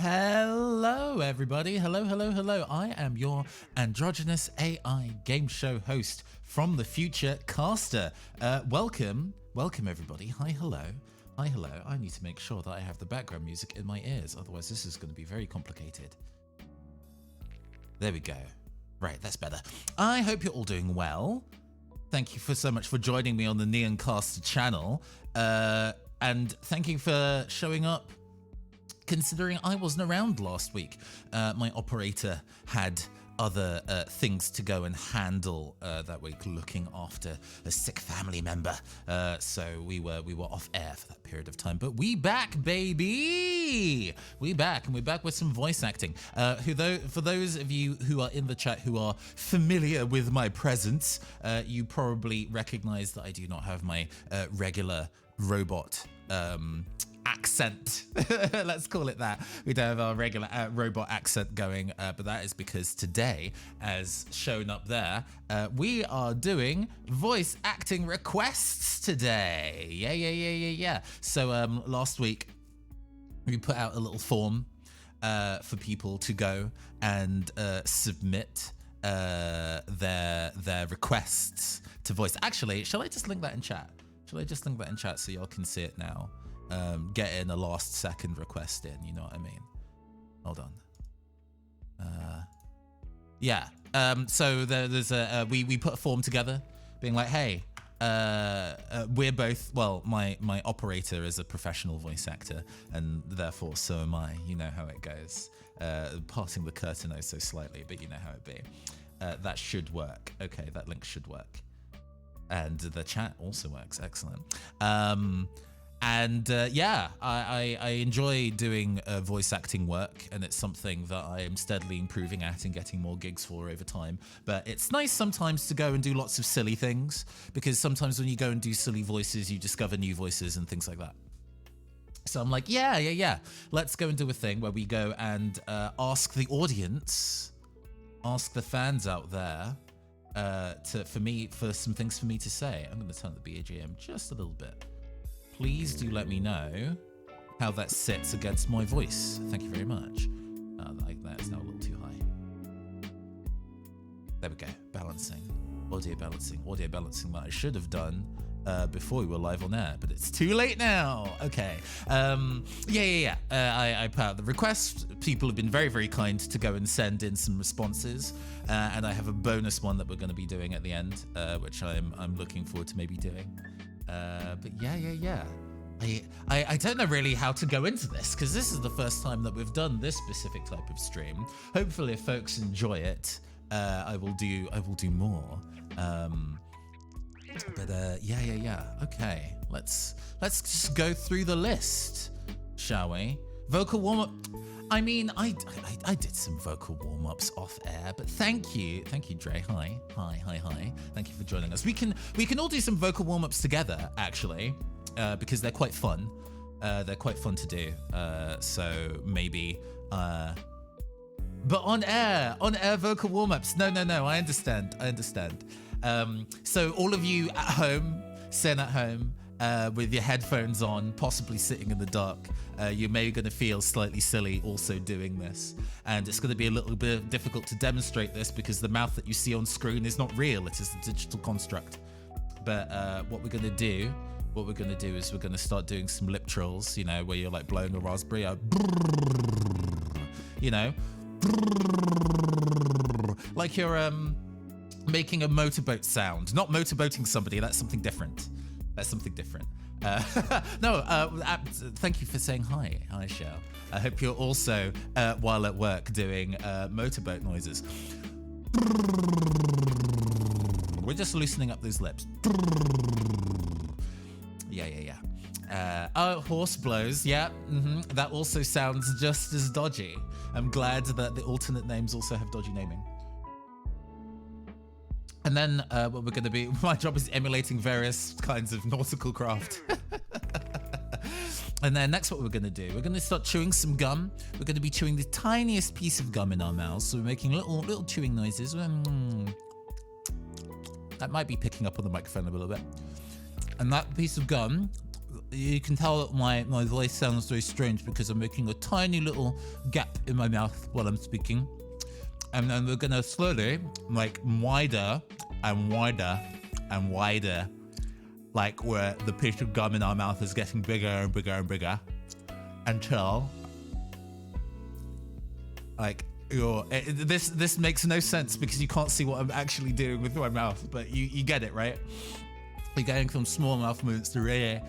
Hello, everybody. Hello, hello, hello. I am your androgynous AI game show host from the future, Caster. Welcome, everybody. Hi, hello. Hi, hello. I need to make sure that I have the background music in my ears. Otherwise, this is going to be very complicated. There we go. Right, that's better. I hope you're all doing well. Thank you so much for joining me on the Neon Caster channel. And thank you for showing up. Considering I wasn't around last week, my operator had other things to go and handle that week, looking after a sick family member. So we were off air for that period of time. But we back, baby! We back, and we're back with some voice acting. For those of you who are in the chat who are familiar with my presence, you probably recognize that I do not have my regular robot accent. Let's call it that. We don't have our regular robot accent going, but that is because today, as shown up there, we are doing voice acting requests today. Yeah. So last week we put out a little form for people to go and submit their requests to voice. Actually, shall I just link that in chat? So y'all can see it now? Getting a last second request in, you know what I mean? Hold on. Yeah. So there's we put a form together, being like, hey, we're both, well, my operator is a professional voice actor, and therefore so am I. You know how it goes. Passing the curtain oh so slightly, but you know how it be. That should work. Okay, that link should work. And the chat also works. Excellent. Yeah, I enjoy doing voice acting work, and it's something that I am steadily improving at and getting more gigs for over time. But it's nice sometimes to go and do lots of silly things, because sometimes when you go and do silly voices, you discover new voices and things like that. So I'm like, yeah. Let's go and do a thing where we go and ask the audience, ask the fans out there for some things for me to say. I'm going to turn the BGM just a little bit. Please do let me know how that sits against my voice. Thank you very much. That is now a little too high. There we go. Balancing. Audio balancing that I should have done before we were live on air, but it's too late now. Okay. Yeah. I put out the request. People have been very, very kind to go and send in some responses. And I have a bonus one that we're going to be doing at the end, which I'm looking forward to maybe doing. But yeah. I don't know really how to go into this, because this is the first time that we've done this specific type of stream. Hopefully, if folks enjoy it, I will do more. Yeah. Okay, let's just go through the list, shall we? Vocal warm up. I mean, I did some vocal warm-ups off air, but thank you, Dre. Hi. Thank you for joining us. We can all do some vocal warm-ups together, actually, because they're quite fun. They're quite fun to do. So maybe, but on air vocal warm-ups. No. I understand. So all of you at home, sitting at home, with your headphones on, possibly sitting in the dark, you may going to feel slightly silly also doing this. And it's going to be a little bit difficult to demonstrate this because the mouth that you see on screen is not real. It is a digital construct. But what we're going to do is we're going to start doing some lip trills, you know, where you're like blowing a raspberry out, you know, like you're making a motorboat sound. Not motorboating somebody, that's something different. Thank you for saying hi. Hi, Shell. I hope you're also, while at work, doing motorboat noises. We're just loosening up those lips. Yeah. Horse blows. Yeah, that also sounds just as dodgy. I'm glad that the alternate names also have dodgy naming. And then what we're going to be, my job is emulating various kinds of nautical craft. And then next what we're going to do, we're going to start chewing some gum. We're going to be chewing the tiniest piece of gum in our mouths. So we're making little chewing noises. That might be picking up on the microphone a little bit. And that piece of gum you can tell that my voice sounds very strange because I'm making a tiny little gap in my mouth while I'm speaking. And then we're gonna slowly make wider and wider and wider, like where the piece of gum in our mouth is getting bigger and bigger and bigger until like this makes no sense because you can't see what I'm actually doing with my mouth, but you get it, right? You're going from small mouth movements to really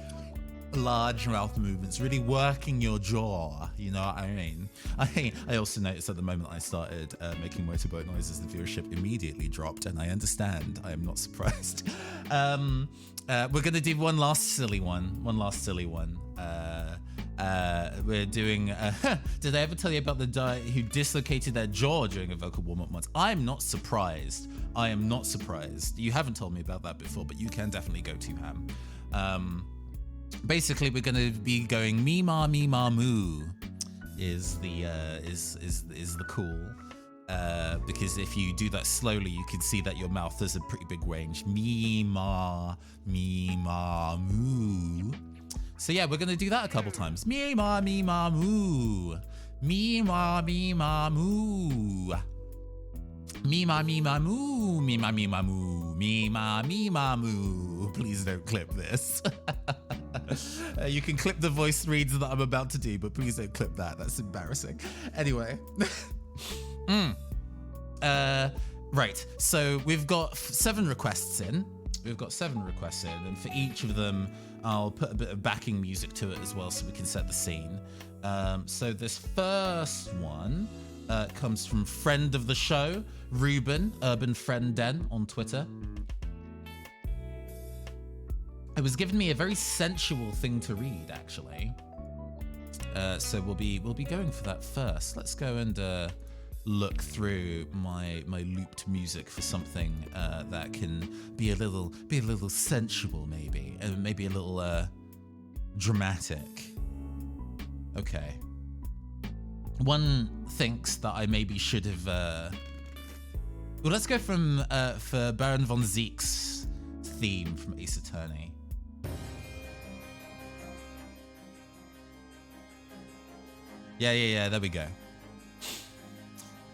large mouth movements, really working your jaw, you know what I mean? I also noticed at the moment I started making motorboat noises, the viewership immediately dropped, and I understand. I am not surprised. We're gonna do one last silly one. We're doing did I ever tell you about the guy who dislocated their jaw during a vocal warm-up once? I'm not surprised. You haven't told me about that before, but you can definitely go to ham. Basically, we're going to be going me ma moo is the call, because if you do that slowly, you can see that your mouth has a pretty big range. Me ma moo. So yeah, we're going to do that a couple times. Me ma moo. Me ma moo. Me ma moo. Me ma moo. Me ma moo. Please don't clip this. You can clip the voice reads that I'm about to do, but please don't clip that. That's embarrassing. Anyway. Right. So we've got 7 requests in. And for each of them, I'll put a bit of backing music to it as well so we can set the scene. So this first one comes from friend of the show, Ruben, Urban Friend Den on Twitter. It was giving me a very sensual thing to read, actually. So we'll be going for that first. Let's go and look through my looped music for something that can be a little sensual, maybe, and maybe a little dramatic. Okay. One thinks that I maybe should have. Well, let's go for Baron von Zeke's theme from Ace Attorney. Yeah, there we go.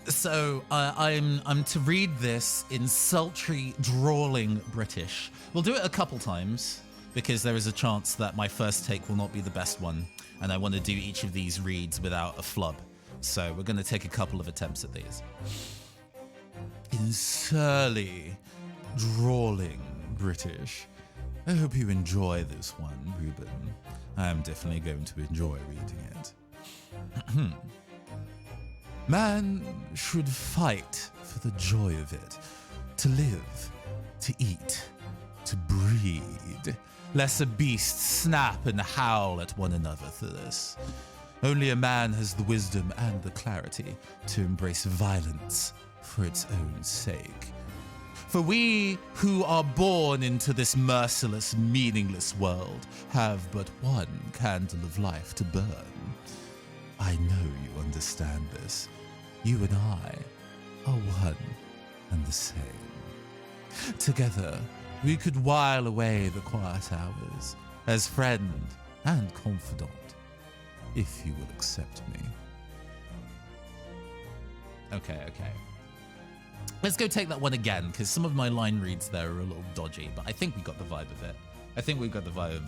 So I'm to read this in sultry, drawling British. We'll do it a couple times because there is a chance that my first take will not be the best one, and I want to do each of these reads without a flub. So we're going to take a couple of attempts at these. In surly, drawling British. I hope you enjoy this one, Ruben. I am definitely going to enjoy reading it. Man should fight for the joy of it, to live, to eat, to breed, lest a beast snap and howl at one another for this. Only a man has the wisdom and the clarity to embrace violence for its own sake. For we who are born into this merciless, meaningless world have but one candle of life to burn. I know you understand this. You and I are one and the same. Together, we could while away the quiet hours as friend and confidant, if you will accept me. Okay. Let's go take that one again, because some of my line reads there are a little dodgy, but I think we got the vibe of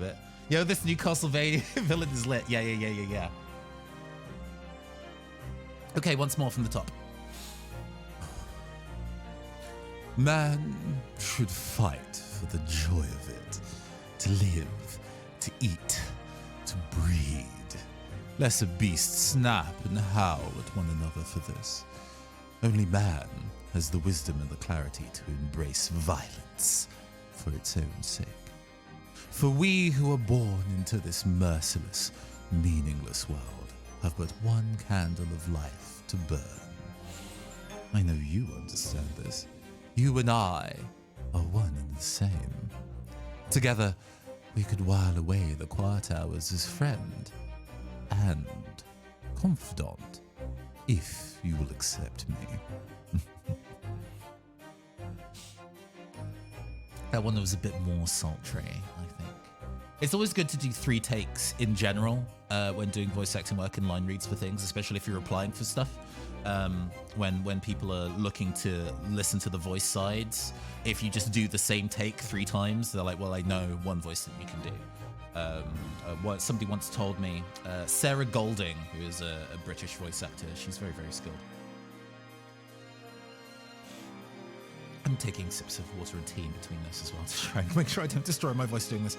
it. Yo, this Newcastle villain is lit. Yeah. Okay, once more from the top. Man should fight for the joy of it, to live, to eat, to breed, lest a beast snap and howl at one another for this. Only man has the wisdom and the clarity to embrace violence for its own sake. For we who are born into this merciless, meaningless world have but one candle of life to burn. I know you understand this. You and I are one and the same. Together, we could while away the quiet hours as friend and confidant, if you will accept me. That one was a bit more sultry, I think. It's always good to do 3 takes in general when doing voice acting work and line reads for things, especially if you're applying for stuff. When people are looking to listen to the voice sides, if you just do the same take 3 times, they're like, well, I know one voice that you can do. Somebody once told me, Sarah Golding, who is a British voice actor, she's very, very skilled. I'm taking sips of water and tea in between this as well to try and make sure I don't destroy my voice doing this.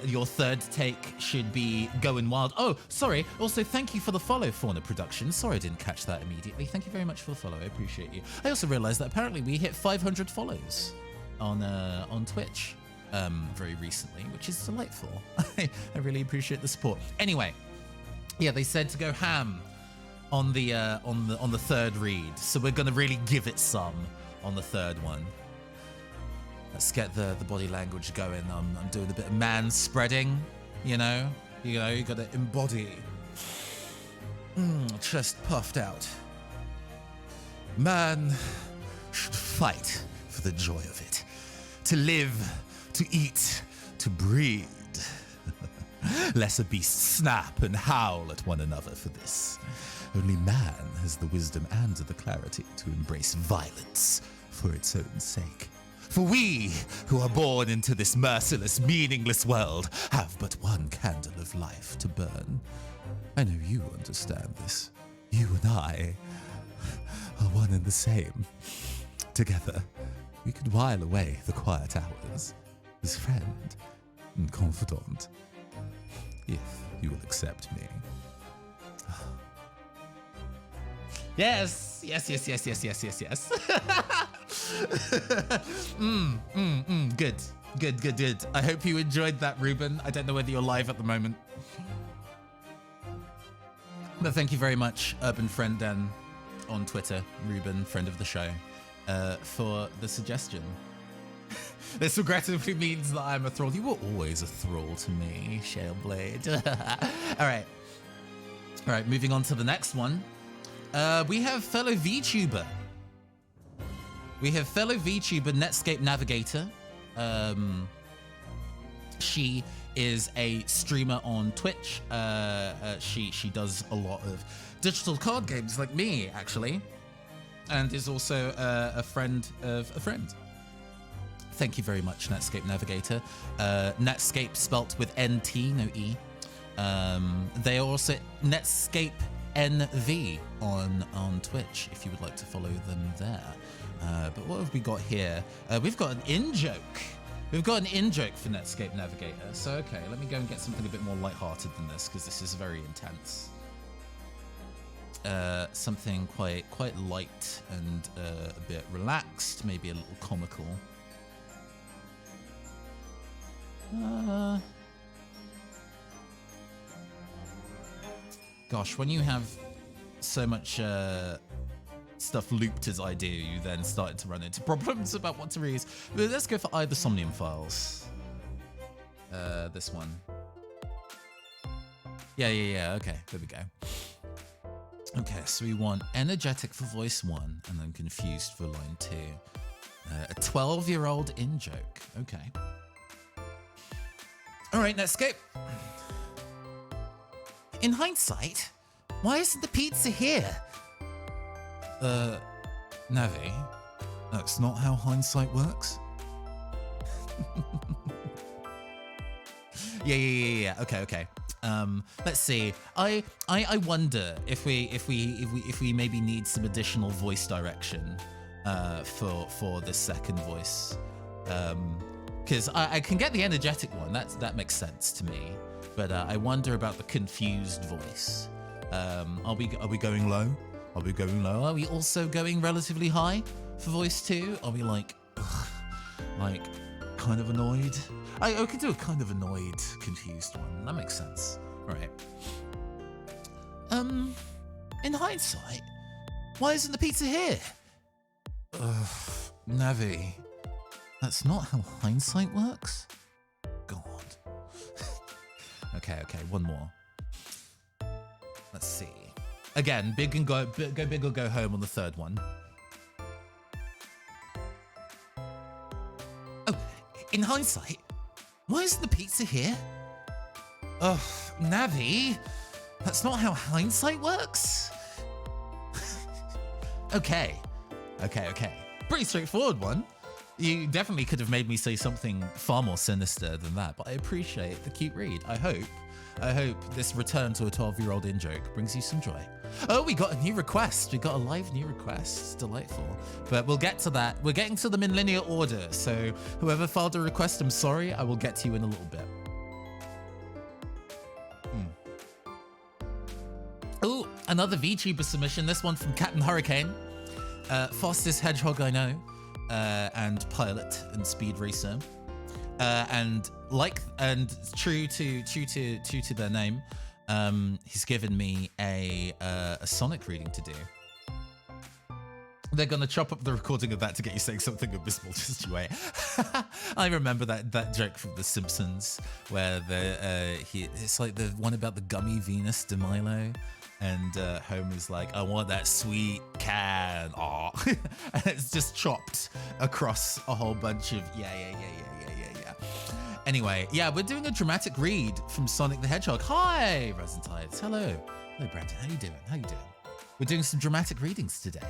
Your third take should be Going Wild. Oh, sorry. Also, thank you for the follow, Fauna Productions. Sorry I didn't catch that immediately. Thank you very much for the follow. I appreciate you. I also realized that apparently we hit 500 follows on Twitch very recently, which is delightful. I really appreciate the support. Anyway, yeah, they said to go ham on the third read, so we're gonna really give it some on the third one. Let's get the body language going. I'm doing a bit of man spreading, you know, you gotta embody. Chest puffed out. Man should fight for the joy of it, to live, to eat, to breed. Lesser beasts snap and howl at one another for this. Only man has the wisdom and the clarity to embrace violence for its own sake. For we, who are born into this merciless, meaningless world, have but one candle of life to burn. I know you understand this. You and I are one and the same. Together, we could while away the quiet hours as friend and confidant, if you will accept me. Yes. Good. I hope you enjoyed that, Ruben. I don't know whether you're live at the moment. But thank you very much, Urban Friend Dan on Twitter, Ruben, friend of the show, for the suggestion. This regrettably means that I'm a thrall. You were always a thrall to me, Shaleblade. All right, moving on to the next one. We have fellow VTuber. Netscape Navigator. She is a streamer on Twitch. She does a lot of digital card games like me, actually, and is also a friend of a friend. Thank you very much, Netscape Navigator. Netscape spelt with NT, no E. They are also Netscape NV on Twitch, if you would like to follow them there. But what have we got here? We've got an in-joke. We've got an in-joke for Netscape Navigator. So, okay, let me go and get something a bit more lighthearted than this, because this is very intense. Something quite light and a bit relaxed, maybe a little comical. Gosh, when you have so much stuff looped as I do, you then started to run into problems about what to read. But let's go for either Somnium Files. This one. Yeah. Okay, there we go. Okay, so we want energetic for voice 1 and then confused for line 2. A 12-year-old in-joke. Okay. All right, Netscape. In hindsight, why isn't the pizza here? Navi, that's not how hindsight works. Yeah. Okay. Let's see. I wonder if we maybe need some additional voice direction for this second voice. Because I can get the energetic one. That makes sense to me. But I wonder about the confused voice. Are we going low? Are we going low? Are we also going relatively high for voice 2? Are we like kind of annoyed? I could do a kind of annoyed, confused one. That makes sense. All right. In hindsight, why isn't the pizza here? Navi, that's not how hindsight works. God. Okay, one more. Let's see. Again, go big or go home on the third one. Oh, in hindsight, Why isn't the pizza here? Ugh, Navi, that's not how hindsight works. Okay. Pretty straightforward one. You definitely could have made me say something far more sinister than that, but I appreciate the cute read. I hope this return to a 12-year-old in-joke brings you some joy. Oh, we got a new request. We got a live new request. It's delightful. But we'll get to that. We're getting to them in linear order. So whoever filed a request, I'm sorry. I will get to you in a little bit. Oh, another VTuber submission. This one from Captain Hurricane. Fastest hedgehog I know. And pilot and speed racer. And true to their name, he's given me a Sonic reading to do. They're gonna chop up the recording of that to get you saying something abysmal. Just you wait. I remember that joke from The Simpsons where it's like the one about the gummy Venus de Milo. And Homer's like, I want that sweet can. Aw. And it's just chopped across a whole bunch of yeah. Anyway, yeah, we're doing a dramatic read from Sonic the Hedgehog. Hi, Resentides. Hello, Brandon. How you doing? We're doing some dramatic readings today.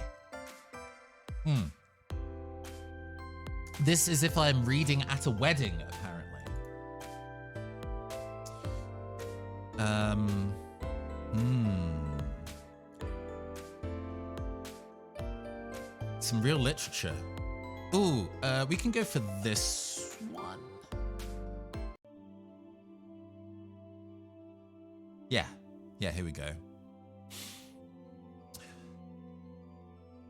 This is if I'm reading at a wedding, apparently. Some real literature. Ooh, we can go for this one. Yeah, here we go.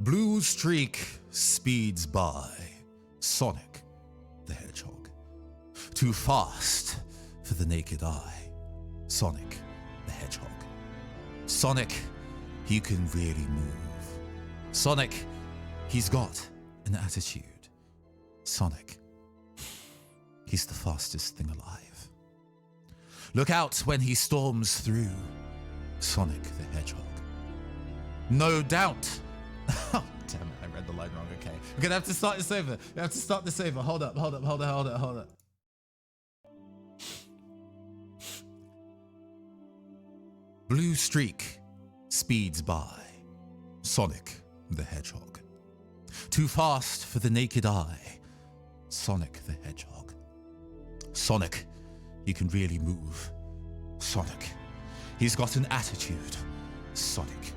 Blue streak speeds by Sonic the Hedgehog. Too fast for the naked eye. Sonic the Hedgehog. Sonic, he can really move. Sonic, he's got an attitude. Sonic, he's the fastest thing alive. Look out when he storms through. Sonic the Hedgehog. No doubt. Oh, damn it, I read the line wrong. Okay, we're gonna have to start this over. Hold up. Blue streak speeds by Sonic the Hedgehog. Too fast for the naked eye. Sonic the Hedgehog. Sonic, he can really move. Sonic, he's got an attitude. Sonic,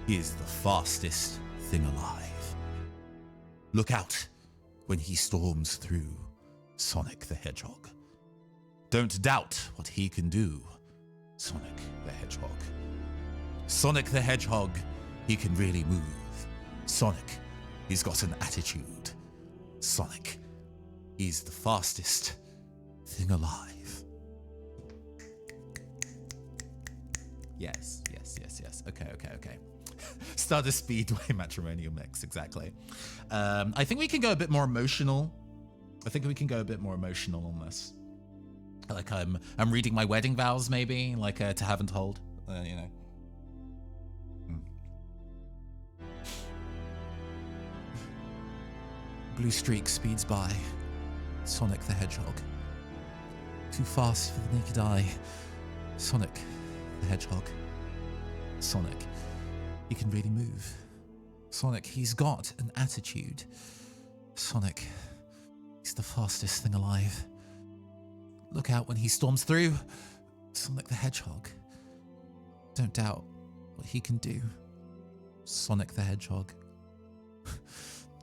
he is the fastest thing alive. Look out when he storms through. Sonic the Hedgehog. Don't doubt what he can do. Sonic the Hedgehog. Sonic the Hedgehog, he can really move. Sonic, he's got an attitude. Sonic, he's the fastest thing alive. Yes. Okay. Stardust Speedway matrimonial mix, exactly. I think we can go a bit more emotional. On this. Like I'm reading my wedding vows, maybe, like to have and hold, you know. Blue streak speeds by Sonic the Hedgehog. Too fast for the naked eye. Sonic the Hedgehog. Sonic, he can really move. Sonic, he's got an attitude. Sonic, he's the fastest thing alive. Look out when he storms through. Sonic the Hedgehog. Don't doubt what he can do. Sonic the Hedgehog.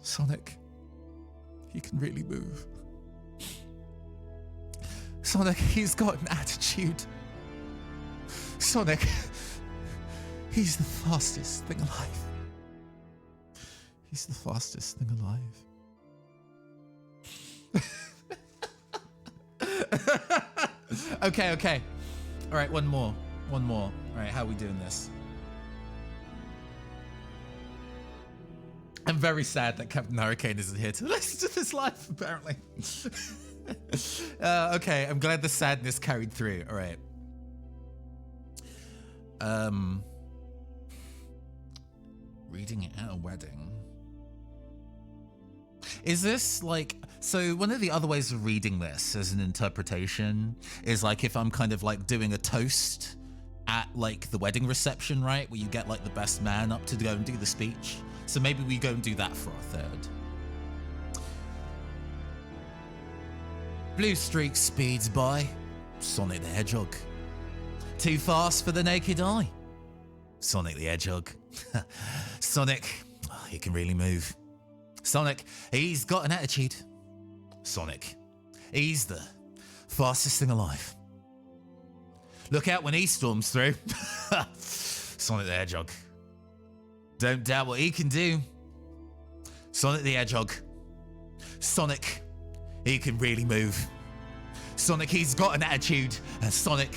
Sonic, he can really move. Sonic, he's got an attitude. Sonic, he's the fastest thing alive. He's the fastest thing alive. Okay. All right, one more. All right, how are we doing this? I'm very sad that Captain Hurricane isn't here to listen to this live, apparently. Okay, I'm glad the sadness carried through. All right. Reading it at a wedding. Is this like... So one of the other ways of reading this as an interpretation is like if I'm kind of like doing a toast at like the wedding reception, right? Where you get like the best man up to go and do the speech. So maybe we go and do that for our third. Blue streak speeds by. Sonic the Hedgehog. Too fast for the naked eye. Sonic the Hedgehog. Sonic, oh, he can really move. Sonic, he's got an attitude. Sonic, he's the fastest thing alive. Look out when he storms through. Sonic the Hedgehog. Don't doubt what he can do. Sonic the Hedgehog. Sonic, he can really move. Sonic, he's got an attitude. And Sonic,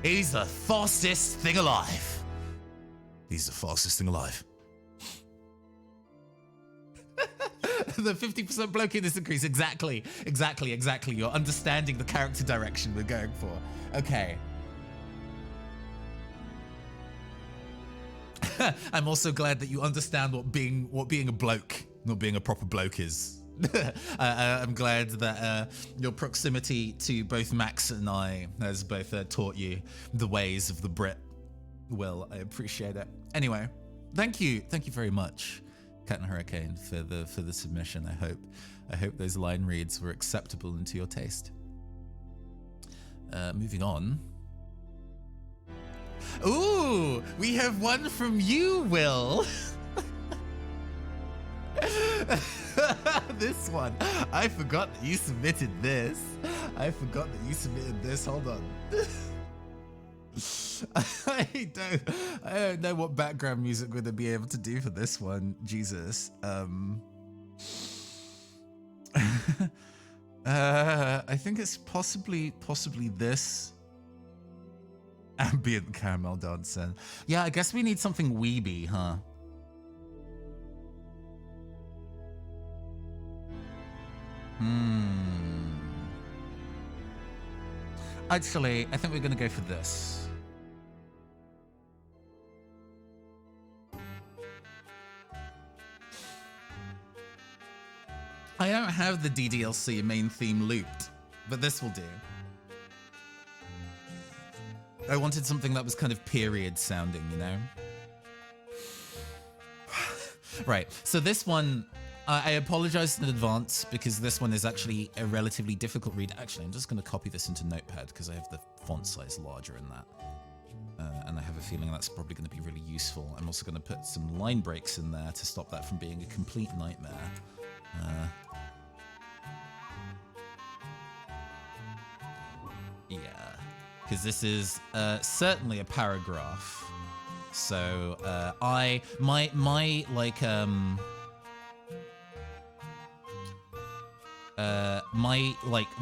he's the fastest thing alive. He's the fastest thing alive. The 50% bloke in this increase. Exactly. You're understanding the character direction we're going for. Okay. I'm also glad that you understand what being a bloke, not being a proper bloke is. I'm glad that your proximity to both Max and I has both taught you the ways of the Brit. Well, I appreciate it. Anyway, thank you very much, Cat and Hurricane, for the submission. I hope those line reads were acceptable and to your taste. Moving on. Ooh, we have one from you, Will. This one. I forgot that you submitted this. Hold on. I don't know what background music we're gonna be able to do for this one. Jesus. I think it's possibly this. Ambient caramel dancing. Yeah, I guess we need something weeby, huh? Actually, I think we're gonna go for this. I don't have the DDLC main theme looped, but this will do. I wanted something that was kind of period sounding, you know? Right, so this one, I apologize in advance because this one is actually a relatively difficult read. Actually, I'm just going to copy this into Notepad because I have the font size larger in that. And I have a feeling that's probably going to be really useful. I'm also going to put some line breaks in there to stop that from being a complete nightmare. Yeah, because this is certainly a paragraph. So my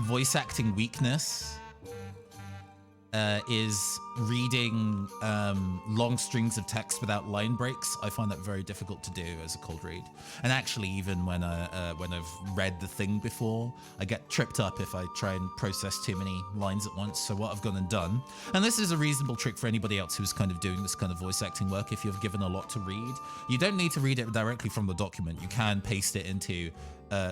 voice acting weakness is reading long strings of text without line breaks. I find that very difficult to do as a cold read. And actually, even when I've read the thing before, I get tripped up if I try and process too many lines at once. So what I've gone and done, and this is a reasonable trick for anybody else who's kind of doing this kind of voice acting work, if you've given a lot to read, you don't need to read it directly from the document. You can paste it into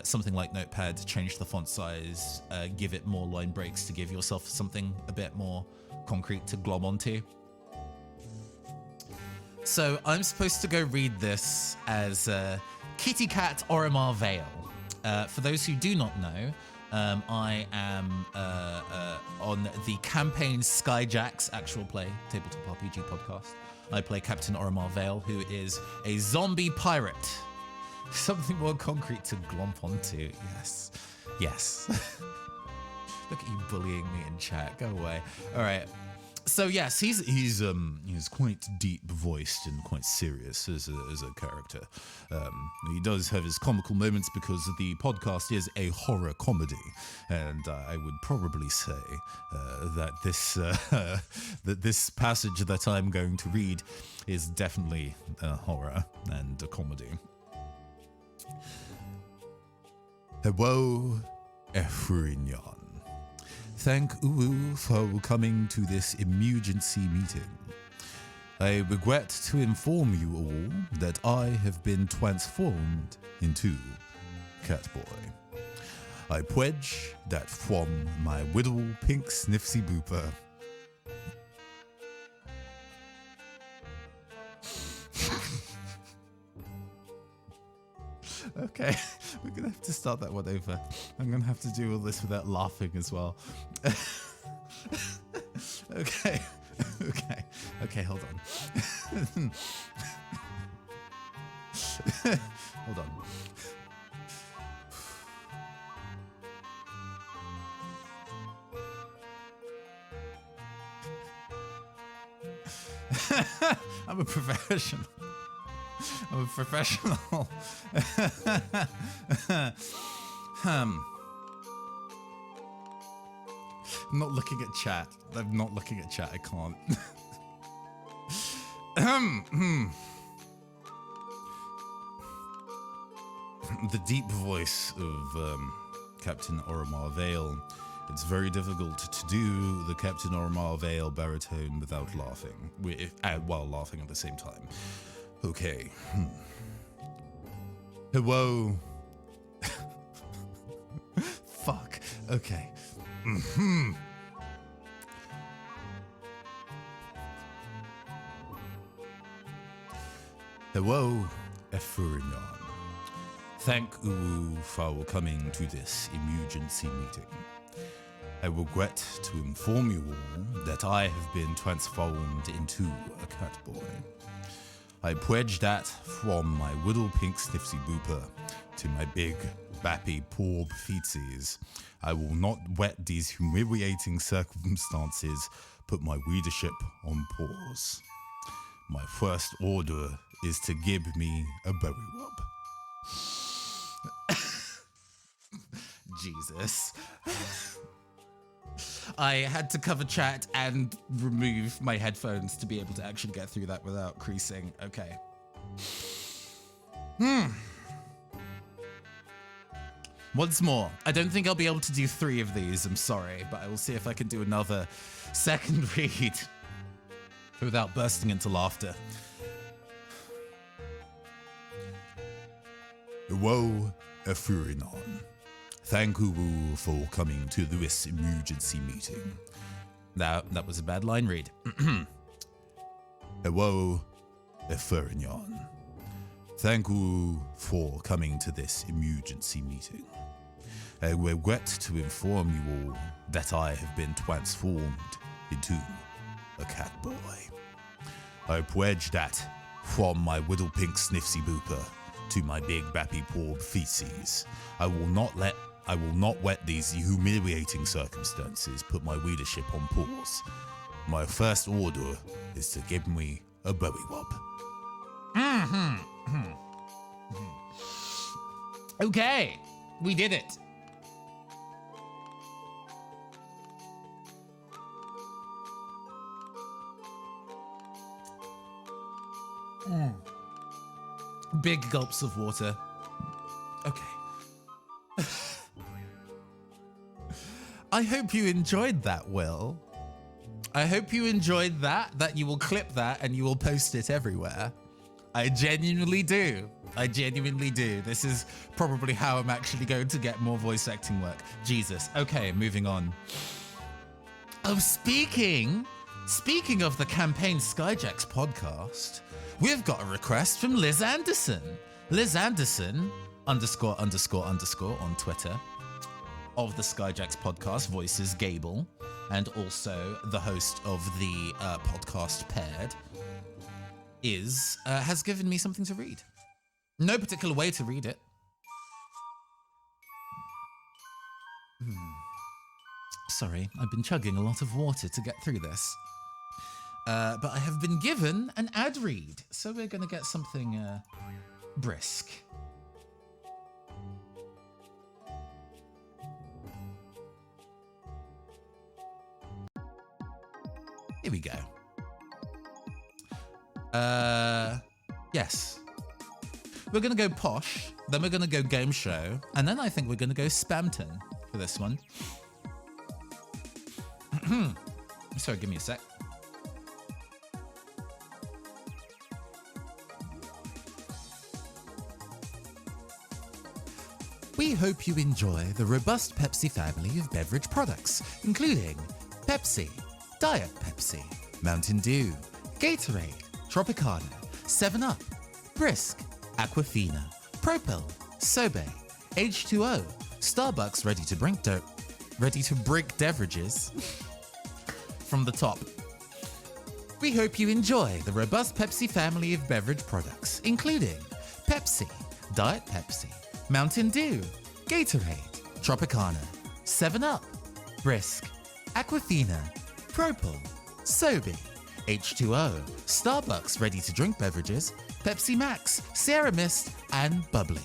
something like Notepad, change the font size, give it more line breaks to give yourself something a bit more concrete to glom onto. So I'm supposed to go read this as Kitty Cat Orimar Vale. For those who do not know, I am on the campaign Skyjack's actual play tabletop RPG podcast. I play Captain Orimar Vale, who is a zombie pirate. Something more concrete to glomp onto. Yes. Yes. Look at you bullying me in chat. Go away. All right. So yes, he's quite deep voiced and quite serious as a character. He does have his comical moments because the podcast is a horror comedy, and I would probably say that this passage that I'm going to read is definitely a horror and a comedy. Hello, Efrignon. Thank UwU for coming to this emergency meeting. I regret to inform you all that I have been transformed into Catboy. I pledge that from my little pink snifsy booper. Okay, we're gonna have to start that one over. I'm gonna have to do all this without laughing as well. Okay, hold on. Hold on. I'm a professional. I'm a professional. I'm not looking at chat. I'm not looking at chat. I can't. The deep voice of Captain Oromar Vale. It's very difficult to do the Captain Oromar Vale baritone without laughing, while laughing at the same time. Okay. Hello. Fuck. Okay. Hello, Efurignon. Thank UwU for coming to this emergency meeting. I regret to inform you all that I have been transformed into a cat boy. I pledge that from my little pink snifsy booper to my big bappy poor feetsies, I will not let these humiliating circumstances put my readership on pause. My first order is to give me a berry rub. Jesus. I had to cover chat and remove my headphones to be able to actually get through that without creasing. Okay. Once more. I don't think I'll be able to do 3 of these, I'm sorry, but I will see if I can do another second read without bursting into laughter. Hello, Efurignon. Thank you for coming to this emergency meeting. That was a bad line read. Hello, Efurignon. Thank you for coming to this emergency meeting. I regret to inform you all that I have been transformed into a cat boy. I pledge that from my little pink snifsy booper to my big bappy paw feces, I will not let these humiliating circumstances put my readership on pause. My first order is to give me a berry rub. Okay, we did it. Big gulps of water. Okay. I hope you enjoyed that, Will. I hope you enjoyed that you will clip that and you will post it everywhere. I genuinely do. I genuinely do. This is probably how I'm actually going to get more voice acting work. Jesus. Okay, moving on. Oh, speaking of the Campaign Skyjacks podcast, we've got a request from Liz Anderson. Liz Anderson, ___ on Twitter, of the Skyjacks podcast, voices Gable, and also the host of the podcast Paired, has given me something to read. No particular way to read it. Sorry, I've been chugging a lot of water to get through this. But I have been given an ad read, so we're going to get something brisk. Here we go. Yes. We're going to go posh, then we're going to go game show, and then I think we're going to go Spamton for this one. Sorry, give me a sec. We hope you enjoy the robust Pepsi family of beverage products, including Pepsi, Diet Pepsi, Mountain Dew, Gatorade, Tropicana, 7-Up, Brisk, Aquafina, Propel, Sobe, H2O, Starbucks ready to brink beverages from the top. We hope you enjoy the robust Pepsi family of beverage products, including Pepsi, Diet Pepsi, Mountain Dew, Gatorade, Tropicana, 7-Up, Brisk, Aquafina, Propel, Sobe, H2O, Starbucks ready to drink beverages, Pepsi Max, Sierra Mist, and Bubbly.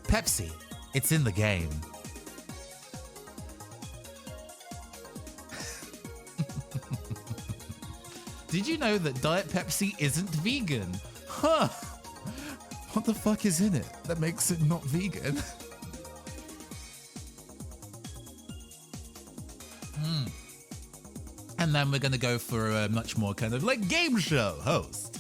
Pepsi, it's in the game. Did you know that Diet Pepsi isn't vegan? Huh. What the fuck is in it that makes it not vegan? And then we're going to go for a much more kind of like game show host.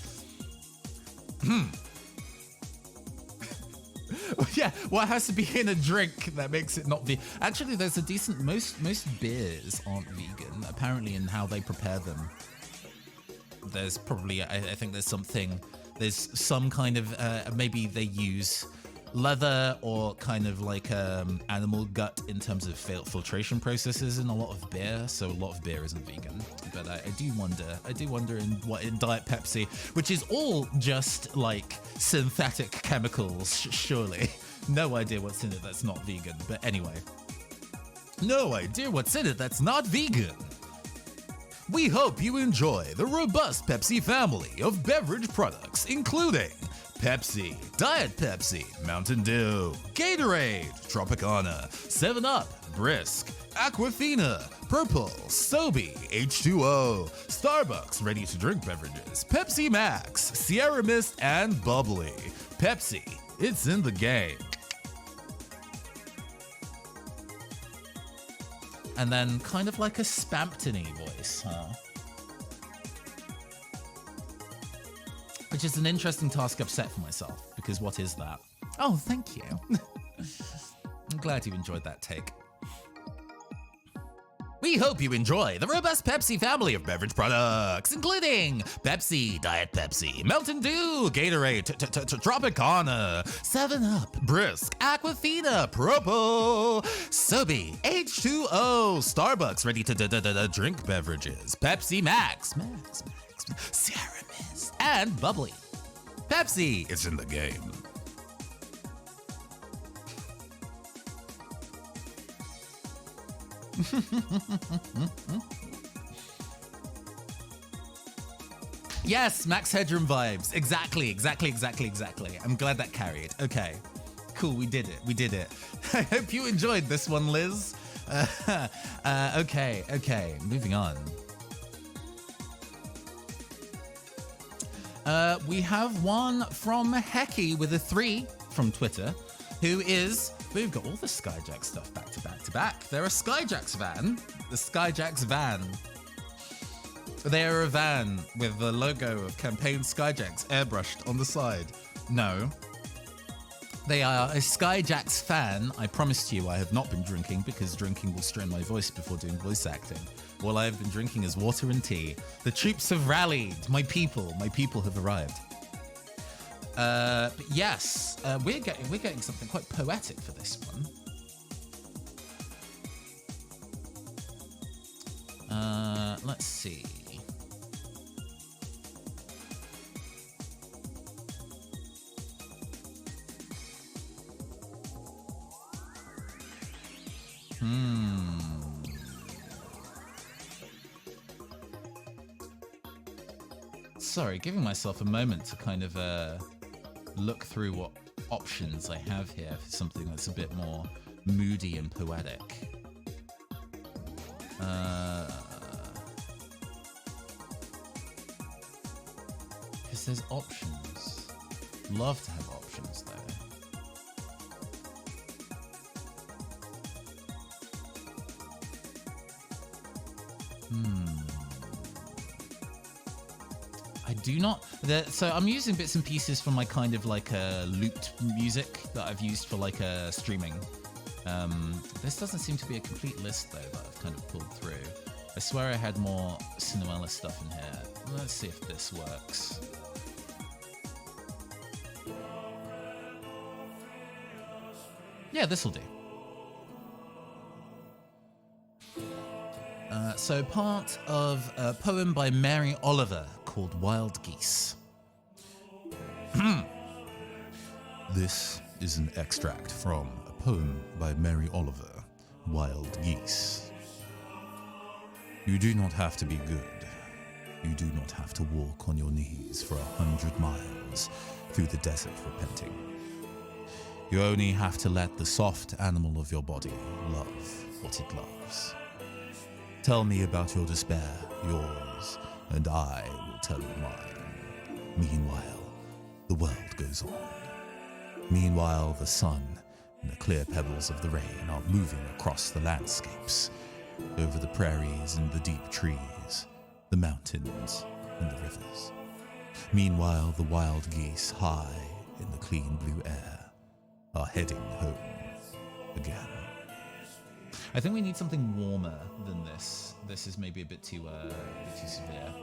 Yeah, what has to be in a drink that makes it not vegan? Actually, there's a decent, most beers aren't vegan, apparently, in how they prepare them. There's probably, I think there's some kind of, maybe they use leather or kind of like animal gut in terms of filtration processes in a lot of beer, so a lot of beer isn't vegan. But I do wonder in Diet Pepsi, which is all just like synthetic chemicals, surely. No idea what's in it that's not vegan, but anyway. No idea what's in it that's not vegan. We hope you enjoy the robust Pepsi family of beverage products, including Pepsi, Diet Pepsi, Mountain Dew, Gatorade, Tropicana, 7-Up, Brisk, Aquafina, Propel, Sobe, H2O, Starbucks ready to drink beverages, Pepsi Max, Sierra Mist, and Bubbly. Pepsi, it's in the game. And then kind of like a Spampton-y voice, huh? Which is an interesting task I've set for myself, because what is that? Oh, thank you. I'm glad you enjoyed that take. We hope you enjoy the robust Pepsi family of beverage products, including Pepsi, Diet Pepsi, Mountain Dew, Gatorade, Tropicana, 7-Up, Brisk, Aquafina, Propel, Sobe, H2O, Starbucks ready to drink beverages, Pepsi Max, Sierra Mist, and Bubbly. Pepsi is in the game. Yes, Max Headroom vibes. Exactly. I'm glad that carried. Okay, cool, we did it. I hope you enjoyed this one, Liz. Okay, moving on. We have one from Hecky with a 3 from Twitter, who is... We've got all the Skyjack stuff back to back to back. They're a Skyjack's van. The Skyjack's van. They are a van with the logo of Campaign Skyjacks airbrushed on the side. No. They are a Skyjack's fan. I promised you I have not been drinking because drinking will strain my voice before doing voice acting. All I have been drinking is water and tea. The troops have rallied. My people have arrived. But yes, we're getting something quite poetic for this one. Let's see. Sorry, giving myself a moment to kind of look through what options I have here for something that's a bit more moody and poetic. Because there's options. Love to have options though. I do not. So I'm using bits and pieces from my kind of like looped music that I've used for like streaming This doesn't seem to be a complete list, though, that I've kind of pulled through. I swear I had more Cineella stuff in here. Let's see if this works. Yeah, this'll do. So part of a poem by Mary Oliver called Wild Geese. This is an extract from a poem by Mary Oliver, Wild Geese. You do not have to be good. You do not have to walk on your knees for 100 miles through the desert repenting. You only have to let the soft animal of your body love what it loves. Tell me about your despair, yours, and I will tell you mine. Meanwhile, the world goes on. Meanwhile, the sun and the clear pebbles of the rain are moving across the landscapes, over the prairies and the deep trees, the mountains and the rivers. Meanwhile, the wild geese high in the clean blue air are heading home again. I think we need something warmer than this. This is maybe a bit too severe.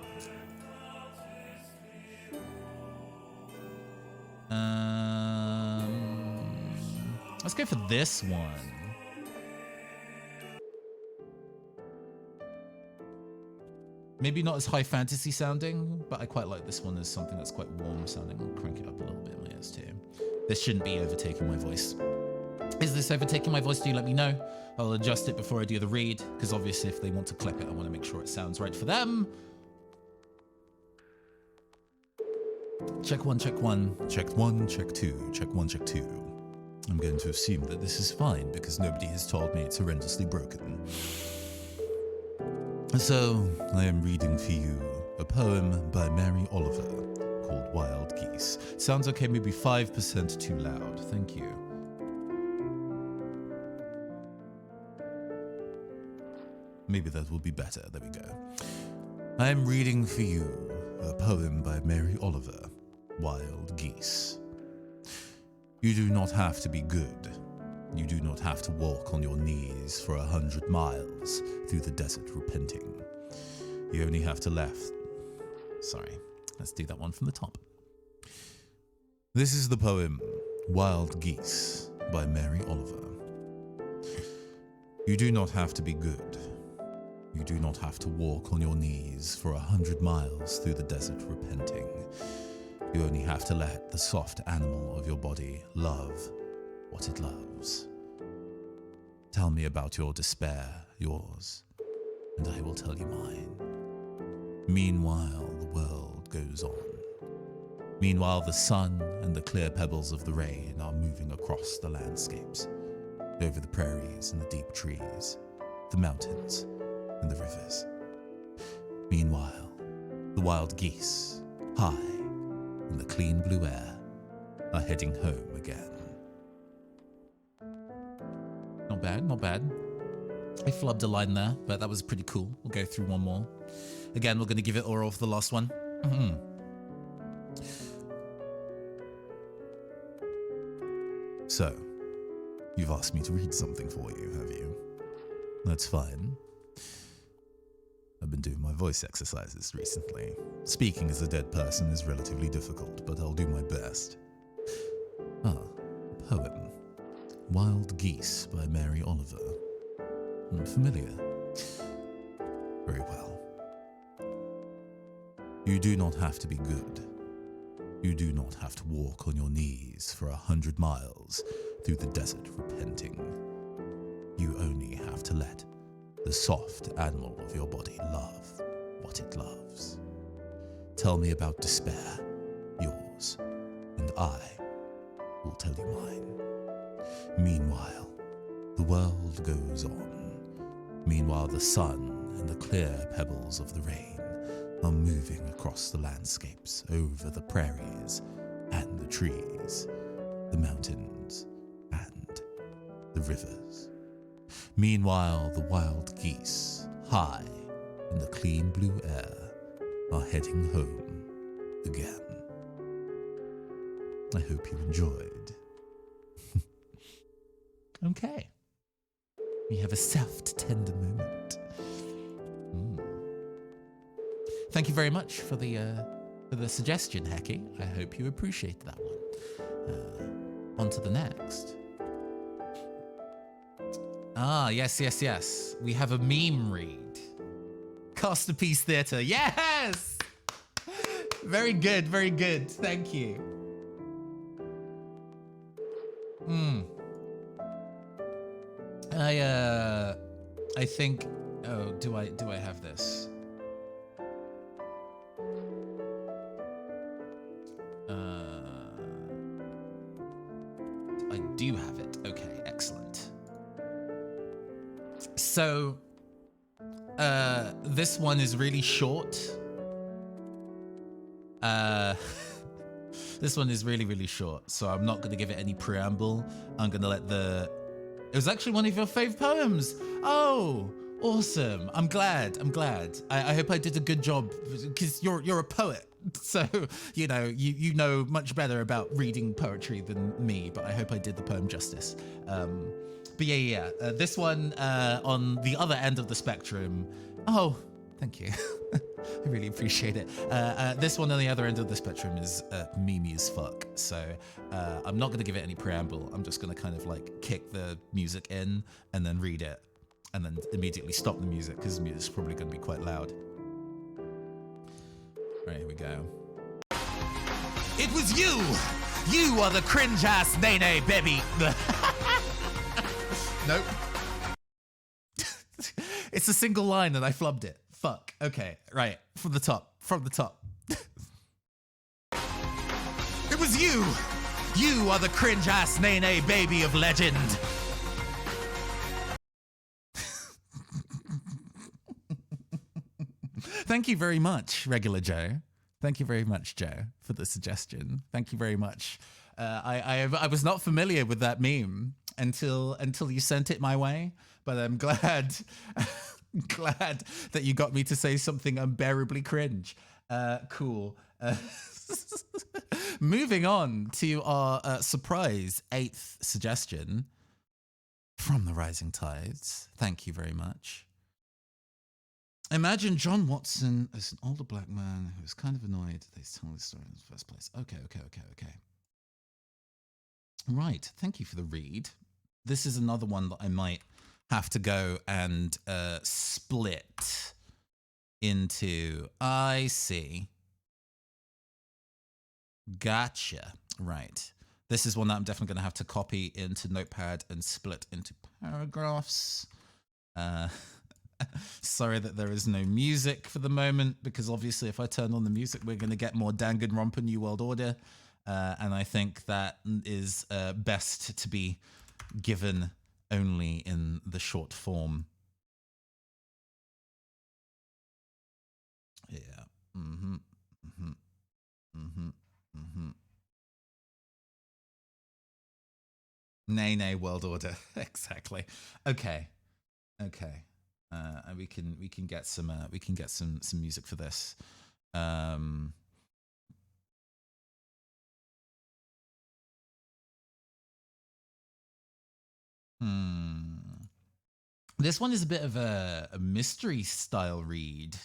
Let's go for this one. Maybe not as high fantasy sounding, but I quite like this one as something that's quite warm sounding. I'll crank it up a little bit in my ears too. This shouldn't be overtaking my voice. Is this overtaking my voice? Do let me know. I'll adjust it before I do the read, because obviously if they want to clip it, I want to make sure it sounds right for them. Check one, check one, check one, check two, check one, check two. I'm going to assume that this is fine because nobody has told me it's horrendously broken. So, I am reading for you a poem by Mary Oliver called Wild Geese. Sounds okay, maybe 5% too loud. Thank you. Maybe that will be better. There we go. I am reading for you a poem by Mary Oliver, Wild Geese. You do not have to be good. You do not have to walk on your knees for 100 miles through the desert repenting. You only have to Sorry, let's do that one from the top. This is the poem Wild Geese by Mary Oliver. You do not have to be good. You do not have to walk on your knees for 100 miles through the desert repenting. You only have to let the soft animal of your body love what it loves. Tell me about your despair, yours, and I will tell you mine. Meanwhile, the world goes on. Meanwhile, the sun and the clear pebbles of the rain are moving across the landscapes, over the prairies and the deep trees, the mountains and the rivers. Meanwhile, the wild geese, high in the clean blue air, are heading home again. Not bad, not bad. I flubbed a line there, but that was pretty cool. We'll go through one more. Again, we're going to give it oral for the last one. So, you've asked me to read something for you, have you? That's fine. I've been doing my voice exercises recently. Speaking as a dead person is relatively difficult, but I'll do my best. Poem. Wild Geese by Mary Oliver. Familiar? Very well. You do not have to be good. You do not have to walk on your knees for 100 miles through the desert repenting. You only have to let the soft animal of your body love what it loves. Tell me about despair, yours, and I will tell you mine. Meanwhile, the world goes on. Meanwhile, the sun and the clear pebbles of the rain are moving across the landscapes, over the prairies and the trees, the mountains and the rivers. Meanwhile, the wild geese, high in the clean blue air, are heading home again. I hope you enjoyed. Okay. We have a soft, tender moment. Thank you very much for the suggestion, Hecky. I hope you appreciate that one. On to the next. Ah, yes, yes, yes. We have a meme read. Masterpiece Theatre. Yes! Very good, very good. Thank you. I think, oh, do I have this? I do have it. Okay, excellent. So, this one is really short. This one is really, really short, so I'm not going to give it any preamble. I'm going to let the... It was actually one of your fave poems. Oh, awesome. I'm glad. I hope I did a good job, because you're a poet. So, you know much better about reading poetry than me, but I hope I did the poem justice. But yeah. This one on the other end of the spectrum. Oh, thank you. I really appreciate it. This one on the other end of the spectrum is memey as fuck. So I'm not going to give it any preamble. I'm just going to kind of like kick the music in and then read it and then immediately stop the music because the music's probably going to be quite loud. All right, here we go. It was you! You are the cringe-ass nene baby. Nope. It's a single line and I flubbed it. Fuck. Okay, right. From the top. It was you! You are the cringe-ass nene baby of legend. Thank you very much, Regular Joe. Thank you very much, Joe, for the suggestion. Thank you very much. I was not familiar with that meme until you sent it my way, but I'm glad glad that you got me to say something unbearably cringe. Cool. Moving on to our surprise 8th suggestion from the Rising Tides. Thank you very much. Imagine John Watson as an older black man who is kind of annoyed that he's telling the story in the first place. Okay. Right, thank you for the read. This is another one that I might have to go and split into. I see. Gotcha. Right. This is one that I'm definitely going to have to copy into Notepad and split into paragraphs. Sorry that there is no music for the moment, because obviously if I turn on the music, we're going to get more Danganronpa New World Order. And I think that is best to be given only in the short form. Yeah. Nay, World Order. Exactly. Okay. And we can get some music for this. This one is a bit of a mystery style read.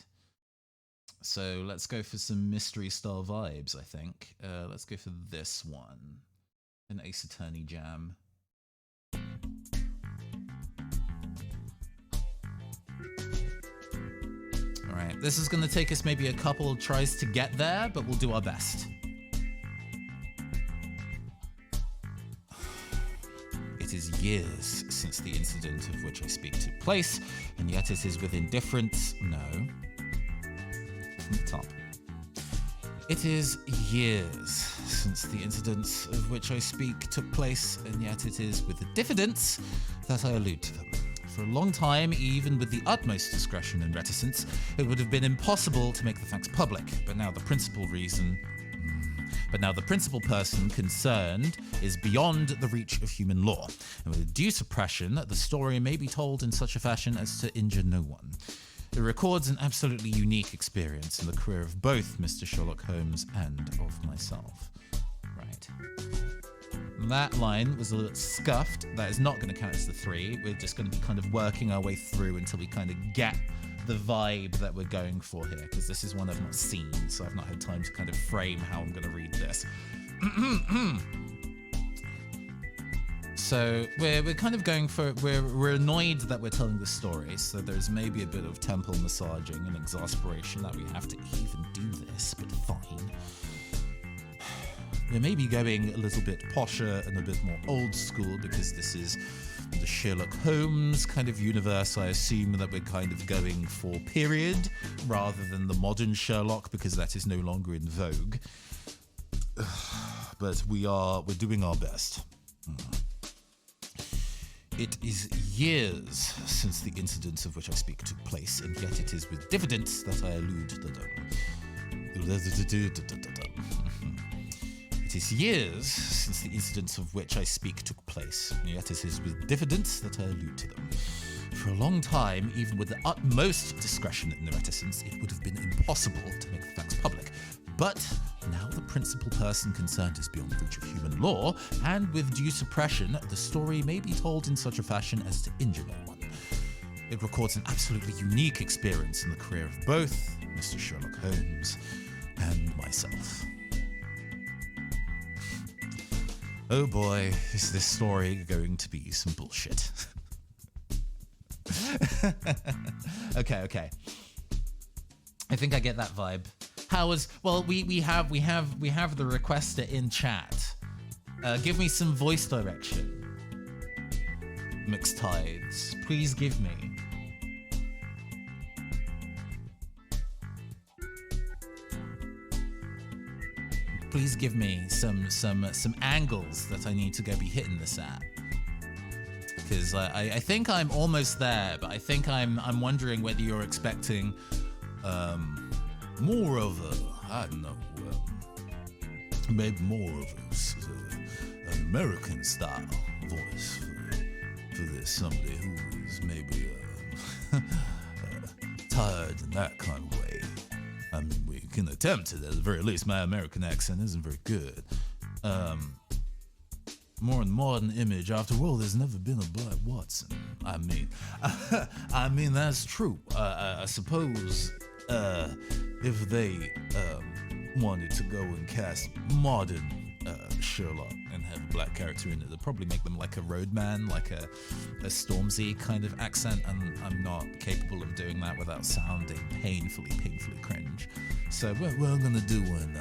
So let's go for some mystery style vibes, I think. Let's go for this one. An Ace Attorney jam. All right, this is going to take us maybe a couple of tries to get there, but we'll do our best. It is years since the incident of which I speak took place, and yet it is with indifference. No. From the top. It is years since the incidents of which I speak took place, and yet it is with diffidence that I allude to them. For a long time, even with the utmost discretion and reticence, it would have been impossible to make the facts public, but now the principal person concerned is beyond the reach of human law, and with due suppression, the story may be told in such a fashion as to injure no one. It records an absolutely unique experience in the career of both Mr. Sherlock Holmes and of myself. Right. that line was a little scuffed. That is not going to count as the 3. We're just going to be kind of working our way through until we kind of get the vibe that we're going for here, because this is one I've not seen, so I've not had time to kind of frame how I'm going to read this. So we're kind of going for, we're annoyed that we're telling the story, so there's maybe a bit of temple massaging and exasperation that we have to even do this, but fine. We're maybe going a little bit posher and a bit more old school because this is the Sherlock Holmes kind of universe. I assume that we're kind of going for period rather than the modern Sherlock, because that is no longer in vogue. But we're doing our best. It is years since the incidents of which I speak took place, and yet it is with diffidence that I allude to them. It is years since the incidents of which I speak took place, and yet it is with diffidence that I allude to them. For a long time, even with the utmost discretion and reticence, it would have been impossible to make the facts public. But now the principal person concerned is beyond the reach of human law, and with due suppression, the story may be told in such a fashion as to injure no one. It records an absolutely unique experience in the career of both Mr. Sherlock Holmes and myself. Oh boy, is this story going to be some bullshit. Okay. I think I get that vibe. Well, we have the requester in chat. Give me some voice direction. Mixed Tides, please give me. Please give me some angles that I need to go be hitting this at. Because I think I'm almost there, but I think I'm wondering whether you're expecting more of I don't know, maybe more of an American style voice for this, somebody who is maybe tired in that kind of way. I mean, we can attempt it at the very least. My American accent isn't very good. More in modern image. After all, there's never been a Black Watson. I mean, that's true. I suppose if they wanted to go and cast modern Sherlock and have a black character in it, they'd probably make them like a roadman, like a Stormzy kind of accent, and I'm not capable of doing that without sounding painfully cringe. So we're gonna do an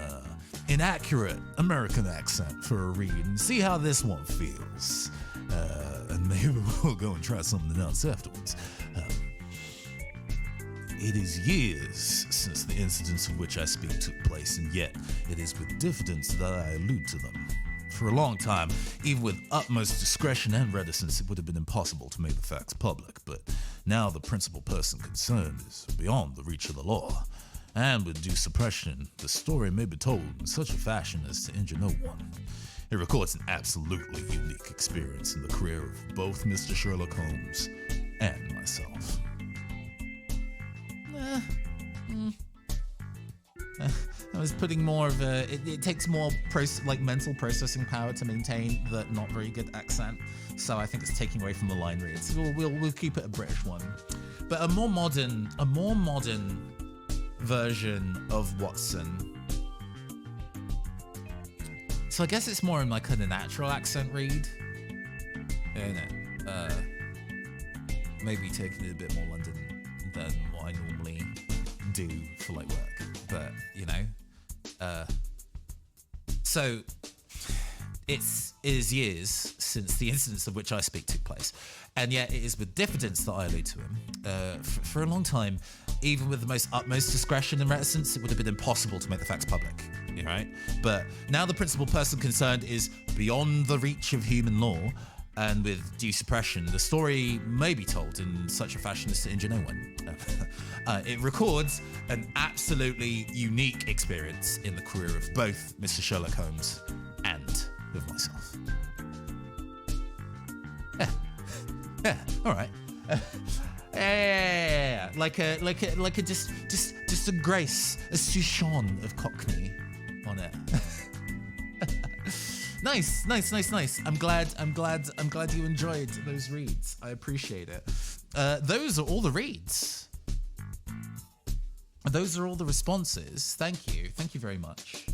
inaccurate American accent for a read and see how this one feels, and maybe we'll go and try something else afterwards. It is years since the incidents of which I speak took place, and yet it is with diffidence that I allude to them. For a long time, even with utmost discretion and reticence, it would have been impossible to make the facts public, but now the principal person concerned is beyond the reach of the law, and with due suppression, the story may be told in such a fashion as to injure no one. It records an absolutely unique experience in the career of both Mr. Sherlock Holmes and myself. I was putting more of a. It takes more mental processing power to maintain the not very good accent, so I think it's taking away from the line reads. We'll keep it a British one, but a more modern version of Watson. So I guess it's more in my kind of natural accent read. Maybe taking it a bit more London than what I normally do for like work, but so it is years since the incidents of which I speak took place, and yet it is with diffidence that I allude to him. For a long time, even with the most utmost discretion and reticence, it would have been impossible to make the facts public, right? But now the principal person concerned is beyond the reach of human law, and with due suppression, the story may be told in such a fashion as to injure no one. It records an absolutely unique experience in the career of both Mr. Sherlock Holmes and of myself. Yeah, all right. Yeah, like a just a grace, a souchon of Cockney on it. Nice. I'm glad you enjoyed those reads. I appreciate it. Those are all the reads. Those are all the responses. Thank you very much.